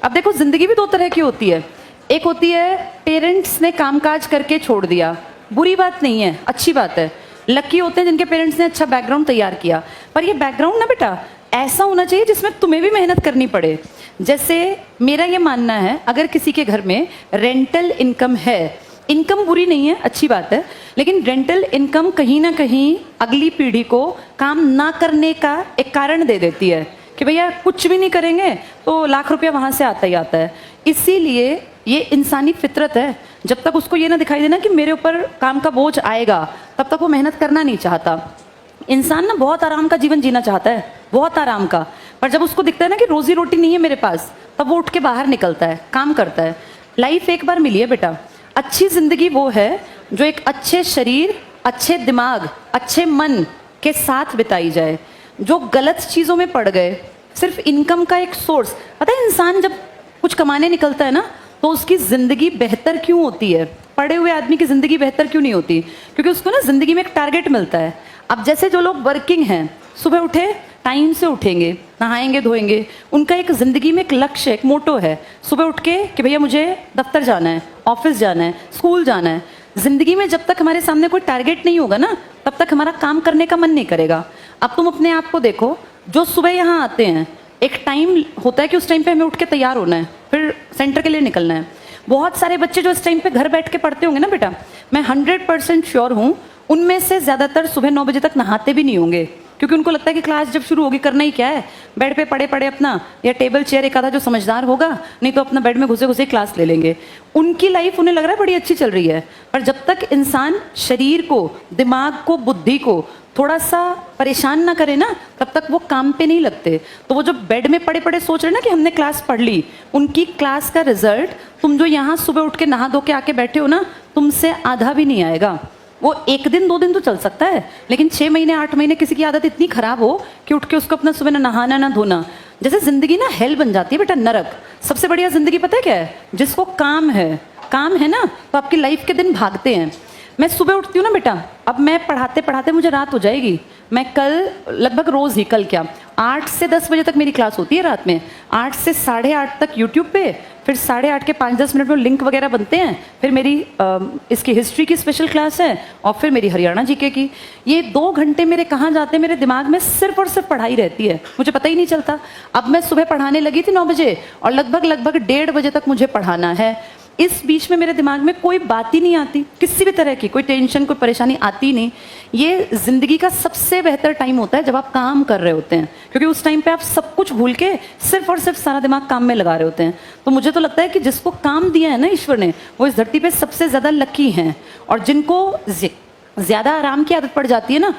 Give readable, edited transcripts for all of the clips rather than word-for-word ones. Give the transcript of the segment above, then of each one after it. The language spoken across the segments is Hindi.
अब देखो जिंदगी भी दो तरह की होती है। एक होती है पेरेंट्स ने कामकाज करके छोड़ दिया, बुरी बात नहीं है, अच्छी बात है। लकी होते हैं जिनके पेरेंट्स ने अच्छा बैकग्राउंड तैयार किया। पर ये बैकग्राउंड ना बेटा ऐसा होना चाहिए जिसमें तुम्हें भी मेहनत करनी पड़े। जैसे मेरा ये मानना है, अगर किसी के घर में रेंटल इनकम है, इनकम बुरी नहीं है, अच्छी बात है, लेकिन रेंटल इनकम कहीं ना कहीं अगली पीढ़ी को काम ना करने का एक कारण दे देती है कि भैया कुछ भी नहीं करेंगे तो लाख रुपया वहाँ से आता ही आता है। इसीलिए ये इंसानी फितरत है, जब तक उसको ये ना दिखाई देना कि मेरे ऊपर काम का बोझ आएगा, तब तक वो मेहनत करना नहीं चाहता। इंसान ना बहुत आराम का जीवन जीना चाहता है, बहुत आराम का, पर जब उसको दिखता है ना कि रोजी रोटी नहीं है मेरे पास, तब वो उठ के बाहर निकलता है, काम करता है। लाइफ एक बार मिली है बेटा। अच्छी जिंदगी वो है जो एक अच्छे शरीर, अच्छे दिमाग, अच्छे मन के साथ बिताई जाए। जो गलत चीज़ों में पड़ गए, सिर्फ इनकम का एक सोर्स, पता है इंसान जब कुछ कमाने निकलता है ना तो उसकी ज़िंदगी बेहतर क्यों होती है? पढ़े हुए आदमी की ज़िंदगी बेहतर क्यों नहीं होती? क्योंकि उसको ना ज़िंदगी में एक टारगेट मिलता है। अब जैसे जो लोग वर्किंग हैं, सुबह उठे टाइम से उठेंगे, नहाएंगे धोएंगे, उनका एक ज़िंदगी में एक लक्ष्य, एक मोटो है, सुबह उठ के कि भैया मुझे दफ्तर जाना है, ऑफिस जाना है, स्कूल जाना है। ज़िंदगी में जब तक हमारे सामने कोई टारगेट नहीं होगा ना, तब तक हमारा काम करने का मन नहीं करेगा। अब तुम अपने आप को देखो, जो सुबह यहाँ आते हैं, एक टाइम होता है कि उस टाइम पे हमें उठ के तैयार होना है, फिर सेंटर के लिए निकलना है। बहुत सारे बच्चे जो इस टाइम पे घर बैठ के पढ़ते होंगे ना बेटा, मैं 100% श्योर हूँ उनमें से ज़्यादातर सुबह 9 बजे तक नहाते भी नहीं होंगे, क्योंकि उनको लगता है कि क्लास जब शुरू होगी करना ही क्या है, बेड पे पड़े पड़े अपना, या टेबल चेयर एक आधा जो समझदार होगा, नहीं तो अपना बेड में घुसे घुसे क्लास ले लेंगे। उनकी लाइफ उन्हें लग रहा है बड़ी अच्छी चल रही है। पर जब तक इंसान शरीर को, दिमाग को, बुद्धि को थोड़ा सा परेशान ना करे ना, तब तक वो काम पे नहीं लगते। तो वो जो बेड में पड़े पड़े सोच रहे ना कि हमने क्लास पढ़ ली, उनकी क्लास का रिजल्ट तुम जो यहाँ सुबह उठ के नहा धो के आके बैठे हो ना, तुमसे आधा भी नहीं आएगा। वो 1 दिन 2 दिन तो चल सकता है, लेकिन 6 महीने 8 महीने किसी की आदत इतनी खराब हो कि उठ के उसको अपना सुबह ना नहाना ना धोना, जैसे जिंदगी ना हेल बन जाती है बेटा, नरक। सबसे बढ़िया जिंदगी पता है क्या है? जिसको काम है ना, तो आपकी लाइफ के दिन भागते हैं। मैं सुबह उठती हूँ ना बेटा, अब मैं पढ़ाते पढ़ाते मुझे रात हो जाएगी। मैं कल लगभग रोज़ ही, कल क्या 8 से 10 बजे तक मेरी क्लास होती है रात में, 8 से 8:30 तक यूट्यूब पे, फिर 8:30 के 5-10 मिनट में लिंक वगैरह बनते हैं, फिर मेरी इसकी हिस्ट्री की स्पेशल क्लास है, और फिर मेरी हरियाणा जीके की। ये 2 घंटे मेरे कहाँ जाते हैं? मेरे दिमाग में सिर्फ और सिर्फ पढ़ाई रहती है, मुझे पता ही नहीं चलता। अब मैं सुबह पढ़ाने लगी थी 9 बजे, और लगभग 1:30 बजे तक मुझे पढ़ाना है। इस बीच में मेरे दिमाग में कोई बात ही नहीं आती, किसी भी तरह की कोई टेंशन, कोई परेशानी आती नहीं। ये जिंदगी का सबसे बेहतर टाइम होता है जब आप काम कर रहे होते हैं, क्योंकि उस टाइम पे आप सब कुछ भूल के सिर्फ और सिर्फ सारा दिमाग काम में लगा रहे होते हैं। तो मुझे तो लगता है कि जिसको काम दिया है ना ईश्वर ने, वो इस धरती पे सबसे ज़्यादा लकी हैं। और जिनको ज़्यादा आराम की आदत पड़ जाती है ना,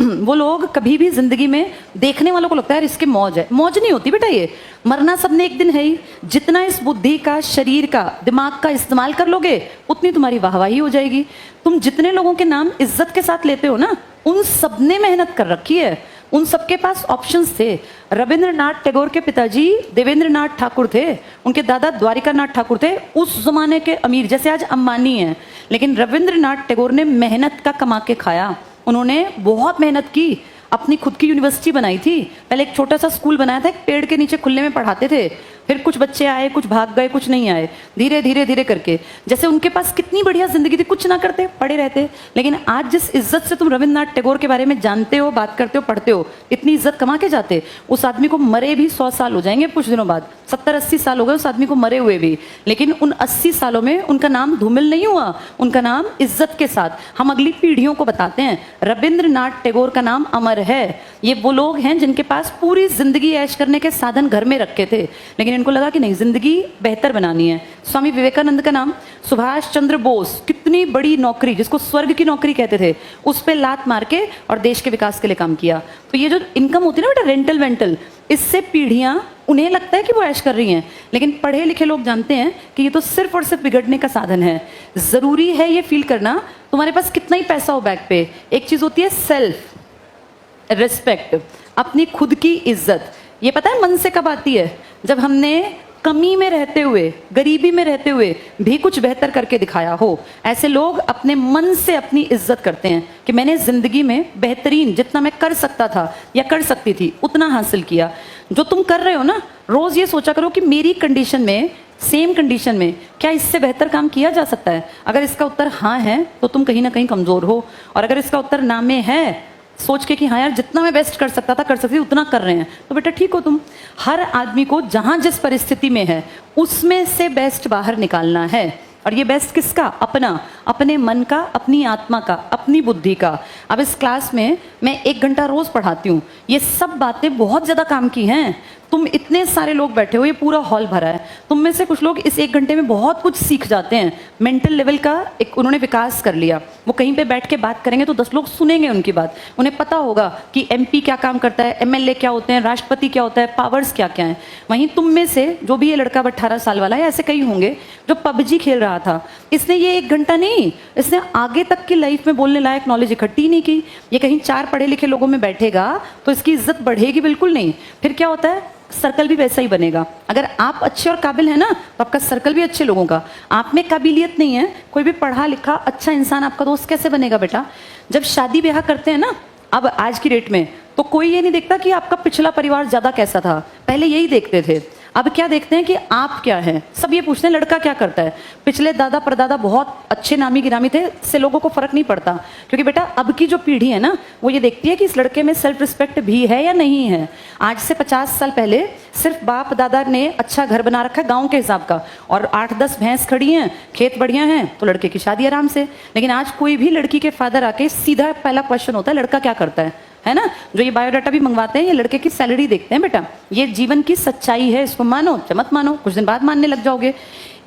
वो लोग कभी भी ज़िंदगी में, देखने वालों को लगता है यार इसके मौज है, मौज नहीं होती बेटा। ये मरना सबने एक दिन है ही। जितना इस बुद्धि का, शरीर का, दिमाग का इस्तेमाल कर लोगे, उतनी तुम्हारी वाहवाही हो जाएगी। तुम जितने लोगों के नाम इज्जत के साथ लेते हो ना, उन सब ने मेहनत कर रखी है, उन सबके पास ऑप्शंस थे। रविंद्रनाथ टैगोर के पिताजी देवेंद्रनाथ ठाकुर थे, उनके दादा द्वारिकानाथ ठाकुर थे, उस जमाने के अमीर, जैसे आज अंबानी हैं। लेकिन रविंद्रनाथ टैगोर ने मेहनत का कमा के खाया। उन्होंने बहुत मेहनत की, अपनी खुद की यूनिवर्सिटी बनाई थी। पहले एक छोटा सा स्कूल बनाया था, एक पेड़ के नीचे खुले में पढ़ाते थे, फिर कुछ बच्चे आए, कुछ भाग गए, कुछ नहीं आए, धीरे धीरे धीरे करके। जैसे उनके पास कितनी बढ़िया जिंदगी थी, कुछ ना करते, पढ़े रहते। लेकिन आज जिस इज्जत से तुम रविंद्रनाथ टैगोर के बारे में जानते हो, बात करते हो, पढ़ते हो, इतनी इज्जत कमा के जाते, उस आदमी को मरे भी 100 साल हो जाएंगे कुछ दिनों बाद, 70-80 साल हो गए उस आदमी को मरे हुए भी। लेकिन उन 80 सालों में उनका नाम धूमिल नहीं हुआ, उनका नाम इज्जत के साथ हम अगली पीढ़ियों को बताते हैं। रविंद्रनाथ टैगोर का नाम अमर है। ये वो लोग हैं जिनके पास पूरी जिंदगी ऐश करने के साधन घर में रखे थे, लेकिन इनको लगा कि नहीं, जिंदगी बेहतर बनानी है। स्वामी विवेकानंद का नाम, सुभाष चंद्र बोस, कितनी बड़ी नौकरी, जिसको स्वर्ग की नौकरी कहते थे, उस पे लात मार के और देश के विकास के लिए काम किया। तो ये जो इनकम होती है ना बेटा, रेंटल वेंटल, इससे पीढ़ियां, उन्हें लगता है कि वो ऐश कर रही हैं, लेकिन पढ़े लिखे लोग जानते हैं कि ये तो सिर्फ और सिर्फ बिगड़ने का साधन है। जरूरी है ये फील करना, तुम्हारे पास कितना ही पैसा हो बैग पे, एक चीज होती है सेल्फ रिस्पेक्ट, अपनी खुद की इज्जत। ये पता है मन से कब आती है? जब हमने कमी में रहते हुए, गरीबी में रहते हुए भी कुछ बेहतर करके दिखाया हो। ऐसे लोग अपने मन से अपनी इज्जत करते हैं कि मैंने जिंदगी में बेहतरीन, जितना मैं कर सकता था या कर सकती थी, उतना हासिल किया। जो तुम कर रहे हो ना, रोज ये सोचा करो कि मेरी कंडीशन में, सेम कंडीशन में क्या इससे बेहतर काम किया जा सकता है। अगर इसका उत्तर हाँ है तो तुम कहीं ना कहीं कमजोर हो, और अगर इसका उत्तर ना में है, सोच के कि हाँ यार जितना मैं बेस्ट कर सकता था, कर सकती थी, उतना कर रहे हैं, तो बेटा ठीक हो तुम। हर आदमी को जहां जिस परिस्थिति में है उसमें से बेस्ट बाहर निकालना है। और ये बेस्ट किसका? अपना, अपने मन का, अपनी आत्मा का, अपनी बुद्धि का। अब इस क्लास में मैं 1 घंटा रोज पढ़ाती हूँ, ये सब बातें बहुत ज्यादा काम की हैं। तुम इतने सारे लोग बैठे हो, ये पूरा हॉल भरा है, तुम में से कुछ लोग इस 1 घंटे में बहुत कुछ सीख जाते हैं। मेंटल लेवल का एक उन्होंने विकास कर लिया। वो कहीं पे बैठ के बात करेंगे तो 10 लोग सुनेंगे उनकी बात, उन्हें पता होगा कि एमपी क्या काम करता है, एमएलए क्या होते हैं, राष्ट्रपति क्या होता है, पावर्स क्या क्या है। वहीं तुम में से जो भी ये लड़का 18 साल वाला है, ऐसे कई होंगे जो पबजी खेल रहा था, इसने ये 1 घंटा नहीं, इसने आगे तक की लाइफ में बोलने लायक नॉलेज इकट्ठी नहीं की। ये कहीं 4 पढ़े लिखे लोगों में बैठेगा तो इसकी इज्जत बढ़ेगी बिल्कुल नहीं। फिर क्या होता है, सर्कल भी वैसा ही बनेगा। अगर आप अच्छे और काबिल है ना, तो आपका सर्कल भी अच्छे लोगों का। आप में काबिलियत नहीं है, कोई भी पढ़ा लिखा अच्छा इंसान आपका दोस्त कैसे बनेगा बेटा? जब शादी ब्याह करते हैं ना, अब आज की डेट में तो कोई ये नहीं देखता कि आपका पिछला परिवार ज्यादा कैसा था, पहले यही देखते थे। अब क्या देखते हैं कि आप क्या हैं, सब ये पूछते हैं लड़का क्या करता है। पिछले दादा परदादा बहुत अच्छे नामी गिरामी थे, इससे लोगों को फर्क नहीं पड़ता, क्योंकि बेटा अब की जो पीढ़ी है ना, वो ये देखती है कि इस लड़के में सेल्फ रिस्पेक्ट भी है या नहीं है। आज से 50 साल पहले सिर्फ बाप दादा ने अच्छा घर बना रखा है गांव के हिसाब का, और 8-10 भैंस खड़ी हैं, खेत बढ़िया हैं, तो लड़के की शादी आराम से। लेकिन आज कोई भी लड़की के फादर आके सीधा पहला क्वेश्चन होता है लड़का क्या करता है ना? जो ये बायोडाटा भी मंगवाते हैं, ये लड़के की सैलरी देखते हैं बेटा। ये जीवन की सच्चाई है, इसको मानो चाहे मत मानो, कुछ दिन बाद मानने लग जाओगे।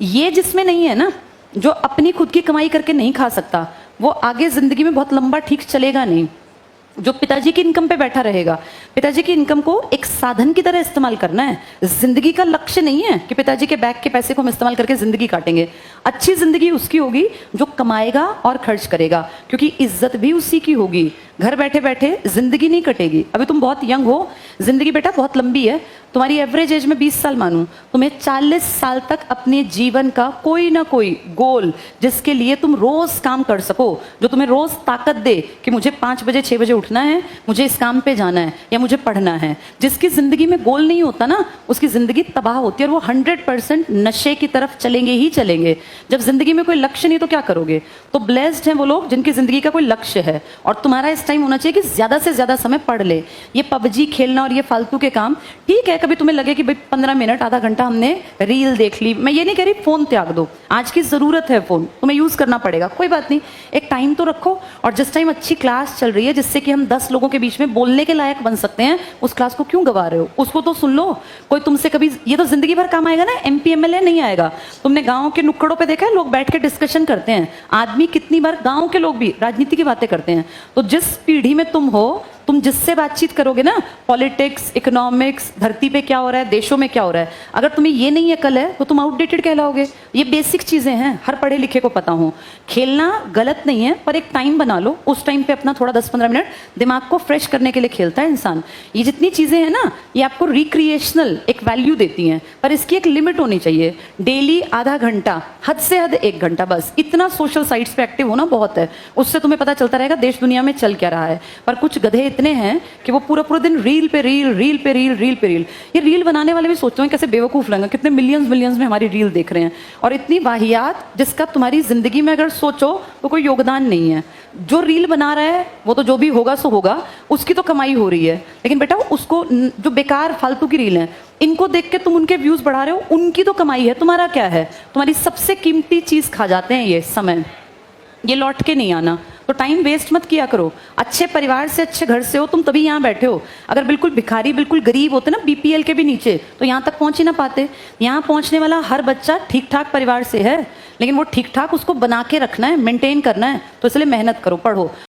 ये जिसमें नहीं है ना, जो अपनी खुद की कमाई करके नहीं खा सकता, वो आगे जिंदगी में बहुत लंबा ठीक चलेगा नहीं। जो पिताजी की इनकम पे बैठा रहेगा, पिताजी की इनकम को एक साधन की तरह इस्तेमाल करना है, जिंदगी का लक्ष्य नहीं है कि पिताजी के बैग के पैसे को हम इस्तेमाल करके जिंदगी काटेंगे। अच्छी जिंदगी उसकी होगी जो कमाएगा और खर्च करेगा, क्योंकि इज्जत भी उसी की होगी। घर बैठे बैठे जिंदगी नहीं कटेगी। अभी तुम बहुत यंग हो, जिंदगी बेटा बहुत लंबी है, तुम्हारी एवरेज एज में 20 साल मानूं, तुम्हें 40 साल तक अपने जीवन का कोई ना कोई गोल, जिसके लिए तुम रोज काम कर सको, जो तुम्हें रोज ताकत दे कि मुझे 5 बजे 6 बजे उठना है, मुझे इस काम पे जाना है या मुझे पढ़ना है। जिसकी जिंदगी में गोल नहीं होता ना, उसकी जिंदगी तबाह होती है, और वो 100% नशे की तरफ चलेंगे ही चलेंगे। जब जिंदगी में कोई लक्ष्य नहीं तो क्या करोगे? तो ब्लेस्ड हैं वो लोग जिनकी जिंदगी का कोई लक्ष्य है। और तुम्हारा इस टाइम होना चाहिए कि ज्यादा से ज्यादा समय पढ़ ले। ये पबजी खेलना और ये फालतू के काम, ठीक है कभी तुम्हें लगे कि भाई 15 मिनट आधा घंटा हमने रील देख ली, मैं ये नहीं कह रही फोन त्याग दो, आज की जरूरत है, फोन तुम्हें यूज करना पड़ेगा, कोई बात नहीं, एक टाइम तो रखो। और जिस टाइम अच्छी क्लास चल रही है जिससे कि हम 10 लोगों के बीच में बोलने के लायक बन सकते हैं, उस क्लास को क्यों गवा रहे हो? उसको तो सुन लो। कोई तुमसे कभी, ये तो जिंदगी भर काम आएगा ना, एमपी एमएलए नहीं आएगा। तुमने गाँव के नुक्कड़ों पर देखा है, लोग बैठ के डिस्कशन करते हैं। आदमी कितनी बार गाँव के लोग भी राजनीति की बातें करते हैं। तो जिस पीढ़ी में तुम हो, तुम जिससे बातचीत करोगे ना, पॉलिटिक्स, इकोनॉमिक्स, धरती पे क्या हो रहा है, देशों में क्या हो रहा है, अगर तुम्हें ये नहीं अकल है तो तुम आउटडेटेड कहलाओगे। ये बेसिक चीजें हैं, हर पढ़े लिखे को पता हो। खेलना गलत नहीं है, पर एक टाइम बना लो, उस टाइम पे अपना थोड़ा 10-15 मिनट दिमाग को फ्रेश करने के लिए खेलता है इंसान। ये जितनी चीजें हैं ना, ये आपको रिक्रिएशनल एक वैल्यू देती हैं, पर इसकी एक लिमिट होनी चाहिए। डेली आधा घंटा, हद से हद 1 घंटा, बस इतना सोशल साइट्स पे एक्टिव होना बहुत है। उससे तुम्हें पता चलता रहेगा देश दुनिया में चल क्या रहा है। पर कुछ गधे इतने हैं कि वो पूरा पूरा दिन रील पे रील, रील पे रील, रील पे रील। ये रील बनाने वाले भी सोचते हैं कैसे बेवकूफ लगेंगे, कितने मिलियंस मिलियंस में हमारी रील देख रहे हैं, और इतनी वाहियात जिसका तुम्हारी जिंदगी में अगर सोचो तो कोई योगदान नहीं है। जो रील बना रहा है वो तो जो भी होगा सो होगा, उसकी तो कमाई हो रही है, लेकिन बेटा उसको, जो बेकार फालतू की रील है, इनको देख के तुम उनके व्यूज बढ़ा रहे हो, उनकी तो कमाई है, तुम्हारा क्या है? तुम्हारी सबसे कीमती चीज खा जाते हैं ये समय, ये लौट के नहीं आना। तो टाइम वेस्ट मत किया करो। अच्छे परिवार से, अच्छे घर से हो तुम, तभी यहाँ बैठे हो। अगर बिल्कुल भिखारी, बिल्कुल गरीब होते ना, बीपीएल के भी नीचे, तो यहाँ तक पहुंच ही ना पाते। यहाँ पहुंचने वाला हर बच्चा ठीक ठाक परिवार से है, लेकिन वो ठीक ठाक उसको बना के रखना है, मेंटेन करना है, तो इसलिए मेहनत करो, पढ़ो।